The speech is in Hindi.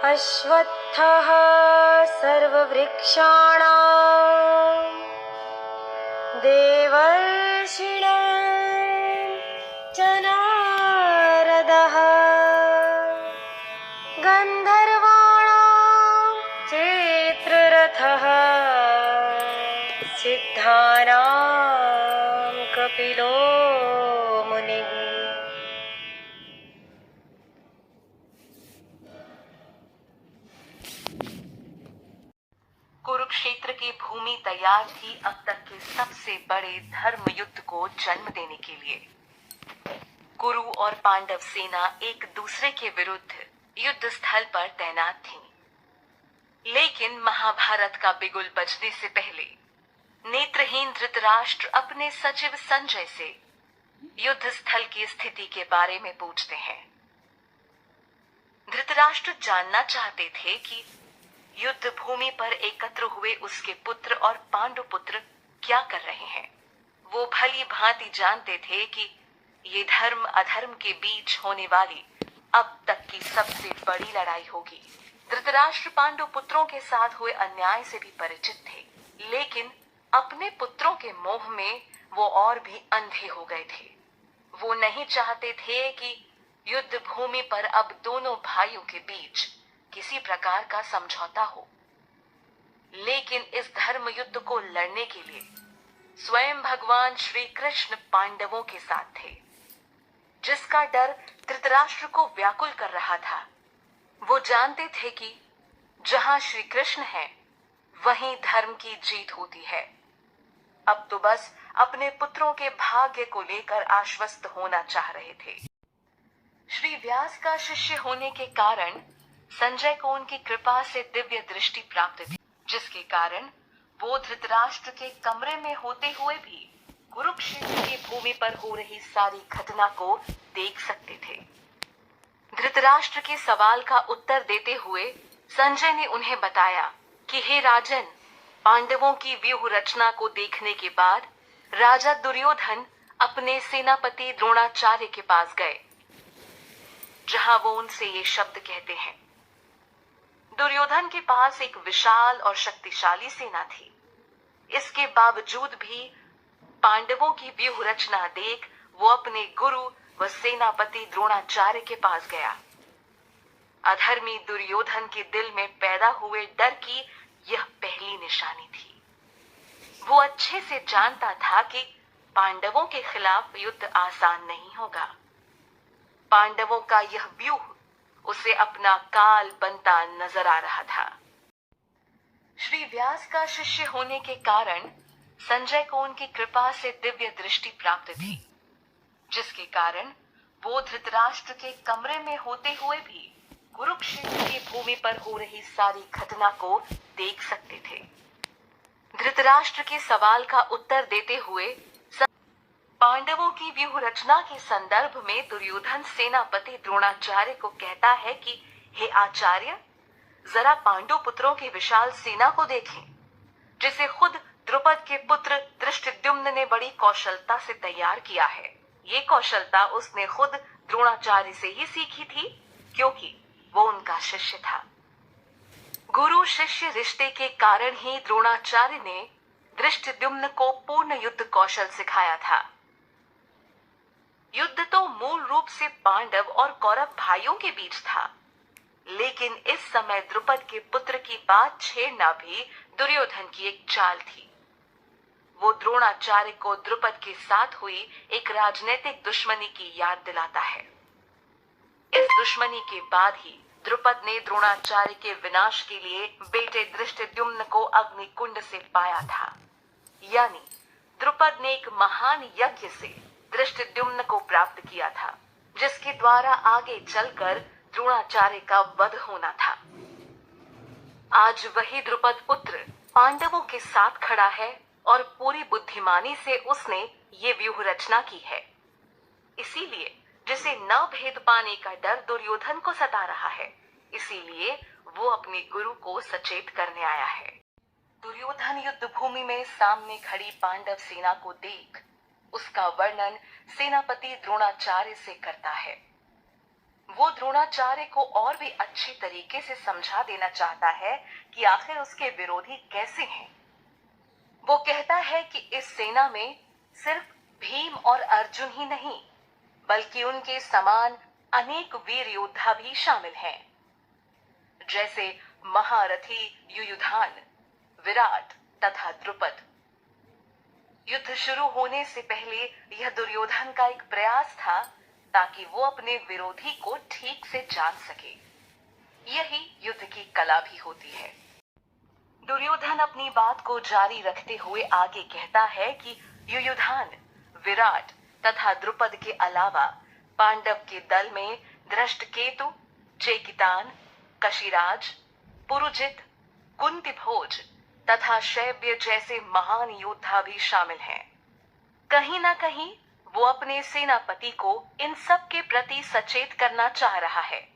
अश्वत्थः सर्ववृक्षाणां देवर्षिणां च नारदः गन्धर्वाणां चेत्ररथः सिद्धानां कपिलो मुनिः। कुरुक्षेत्र की भूमि तैयार थी अब तक के सबसे बड़े धर्म युद्ध को जन्म देने के लिए। कुरु और पांडव सेना एक दूसरे के विरुद्ध युद्ध स्थल पर तैनात थी। लेकिन महाभारत का बिगुल बजने से पहले नेत्रहीन धृतराष्ट्र अपने सचिव संजय से युद्ध स्थल की स्थिति के बारे में पूछते हैं। धृतराष्ट्र जानना चाहते थे कि युद्ध भूमि पर एकत्र हुए उसके पुत्र और पांडुपुत्र क्या कर रहे हैं। वो भली भांति जानते थे कि ये धर्म अधर्म के बीच होने वाली अब तक की सबसे बड़ी लड़ाई होगी। धृतराष्ट्र पांडुपुत्रों के साथ हुए अन्याय से भी परिचित थे, लेकिन अपने पुत्रों के मोह में वो और भी अंधे हो गए थे। वो नहीं चाहते थे कि युद्ध भूमि पर अब दोनों भाइयों के बीच किसी प्रकार का समझौता हो। लेकिन इस धर्म युद्ध को लड़ने के लिए स्वयं भगवान श्री कृष्ण पांडवों के साथ थे, जिसका डर धृतराष्ट्र को व्याकुल कर रहा था। वो जानते थे कि जहां श्री कृष्ण है वहीं धर्म की जीत होती है। अब तो बस अपने पुत्रों के भाग्य को लेकर आश्वस्त होना चाह रहे थे। श्री व्यास का शिष्य होने के कारण संजय को उनकी कृपा से दिव्य दृष्टि प्राप्त थी, जिसके कारण वो धृतराष्ट्र के कमरे में होते हुए भी कुरुक्षेत्र की भूमि पर हो रही सारी घटना को देख सकते थे। धृतराष्ट्र के सवाल का उत्तर देते हुए संजय ने उन्हें बताया कि हे राजन, पांडवों की व्यूह रचना को देखने के बाद राजा दुर्योधन अपने सेनापति द्रोणाचार्य के पास गए, जहां वो उनसे ये शब्द कहते हैं। दुर्योधन के पास एक विशाल और शक्तिशाली सेना थी। इसके बावजूद भी पांडवों की व्यूह रचना देख वो अपने गुरु व सेनापति द्रोणाचार्य के पास गया। अधर्मी दुर्योधन के दिल में पैदा हुए डर की यह पहली निशानी थी। वो अच्छे से जानता था कि पांडवों के खिलाफ युद्ध आसान नहीं होगा। पांडवों का यह व्यूह उसे अपना काल बनता नजर आ रहा था। श्री व्यास का शिष्य होने के कारण संजय को उनकी कृपा से दिव्य दृष्टि प्राप्त थी, जिसके कारण वो धृतराष्ट्र के कमरे में होते हुए भी कुरुक्षेत्र की भूमि पर हो रही सारी घटना को देख सकते थे। धृतराष्ट्र के सवाल का उत्तर देते हुए पांडवों की व्यूह रचना के संदर्भ में दुर्योधन सेनापति द्रोणाचार्य को कहता है कि हे आचार्य, जरा पांडु पुत्रों की विशाल सेना को देखें, जिसे खुद द्रुपद के पुत्र धृष्टद्युम्न ने बड़ी कौशलता से तैयार किया है। ये कौशलता उसने खुद द्रोणाचार्य से ही सीखी थी, क्योंकि वो उनका शिष्य था। गुरु शिष्य रिश्ते के कारण ही द्रोणाचार्य ने धृष्टद्युम्न को पूर्ण युद्ध कौशल सिखाया था। युद्ध तो मूल रूप से पांडव और कौरव भाइयों के बीच था, लेकिन इस समय द्रुपद के पुत्र की बात छेड़ना भी दुर्योधन की एक चाल थी। वो द्रोणाचार्य को द्रुपद के साथ हुई एक राजनीतिक दुश्मनी की याद दिलाता है। इस दुश्मनी के बाद ही द्रुपद ने द्रोणाचार्य के विनाश के लिए बेटे धृष्टद्युम्न को अग्निकुंड से पाया था। यानी द्रुपद ने एक महान यज्ञ से धृष्टद्युम्न को प्राप्त किया था, जिसके द्वारा आगे चलकर द्रोणाचार्य का वध होना था। आज वही द्रुपद पुत्र पांडवों के साथ खड़ा है और पूरी बुद्धिमानी से उसने ये व्यूह रचना की है। इसीलिए जिसे न भेद पाने का डर दुर्योधन को सता रहा है, इसीलिए वो अपने गुरु को सचेत करने आया है। दुर्योधन युद्ध भूमि में सामने खड़ी पांडव सेना को देख उसका वर्णन सेनापति द्रोणाचार्य से करता है। वो द्रोणाचार्य को और भी अच्छी तरीके से समझा देना चाहता है कि आखिर उसके विरोधी कैसे हैं। वो कहता है कि इस सेना में सिर्फ भीम और अर्जुन ही नहीं, बल्कि उनके समान अनेक वीर योद्धा भी शामिल हैं, जैसे महारथी युयुधान, विराट तथा द्रुपद। युद्ध शुरू होने से पहले यह दुर्योधन का एक प्रयास था ताकि वो अपने विरोधी को ठीक से जान सके। यही युद्ध की कला भी होती है। दुर्योधन अपनी बात को जारी रखते हुए आगे कहता है कि युयुधान, विराट तथा द्रुपद के अलावा पांडव के दल में धृष्टकेतु, चेकितान, कशिराज, पुरुजित, कुंतीभोज तथा शैब्य जैसे महान योद्धा भी शामिल हैं। कहीं ना कहीं वो अपने सेनापति को इन सब के प्रति सचेत करना चाह रहा है।